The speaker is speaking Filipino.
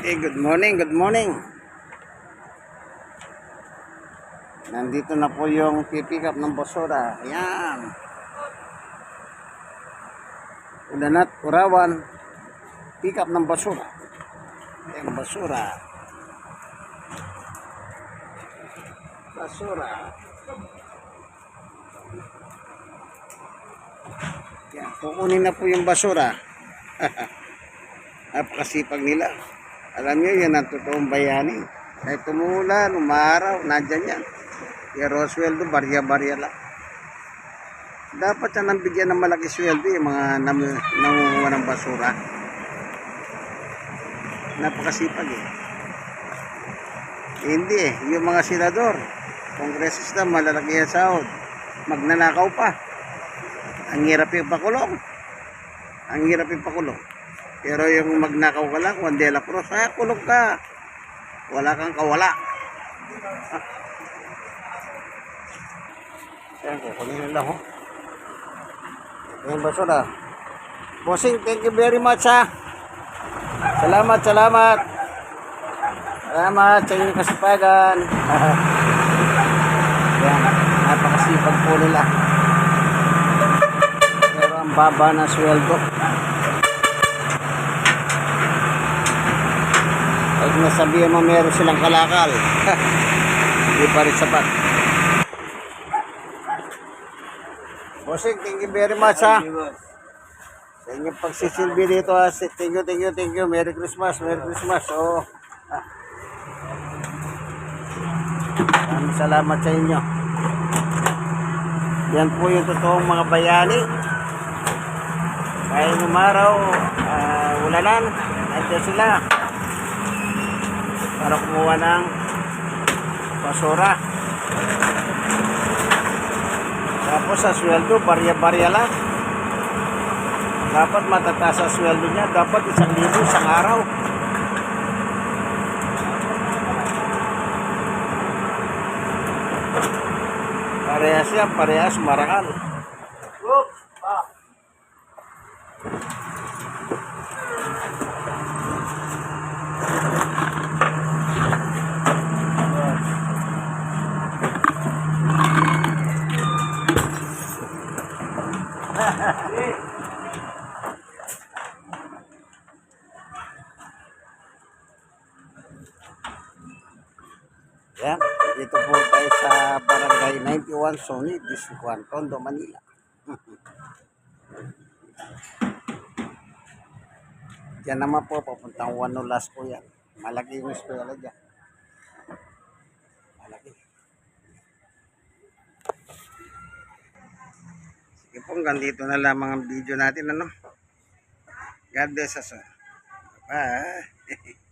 Okay, good morning, good morning. Nandito na po yung pipick up ng basura. Ayan. Ulanat, Urawan. Pick up ng basura. Ayan, basura. Basura. Ayan, kukunin na po yung basura. Napakasipag nila. Alam nyo, yan ang totoong bayani. Kahit tumulan, umaraw, nandyan yan. Pero sweldo, barya-barya lang. Dapat siya nang bigyan ng malaki sweldo yung mga nangunguha ng basura. Napakasipag eh. Hindi eh, yung mga senador, kongresista, malalaki ang sahod. Magnanakaw pa. Ang hirap yung pakulong. Ang hirap yung pakulong. Pero yung magnakaw ka lang, Juan de la Cruz, kulong ka. Wala kang kawala. Ayan, kukunin nila ho. Ayan, basura. Bossing, thank you very much ha. Salamat, salamat. Salamat sa inyong kasipagan. Ayan, napakasipag po nila. Pero ang baba na sweldo. Pag nasabihan mo meron silang kalakal. Hindi pa rin sapat. Bossing, thank you very much ha. Sa inyong pagsisilbi dito ha. Thank you, thank you, thank you. Merry Christmas, Merry Christmas. Oh. Maraming salamat sa inyo. Yan po yung totoong mga bayani. Kahit umaraw, ulanan, nandiyan sila para kumuha ng basura. Tapos sa sweldo, barya-barya lang. Dapat matataas sa sweldo niya. Dapat 1,000 isang araw. Parehas yan, parehas marangal. Yan, dito po tayo sa Barangay 91 Sony, Discuan, Tondo, Manila. Diyan naman po, papuntang Wanulas po yan. Malaki yung eskwela dyan. Malaki. Sige po, hanggang dito na lamang ang video natin, ano? God bless us. Bye.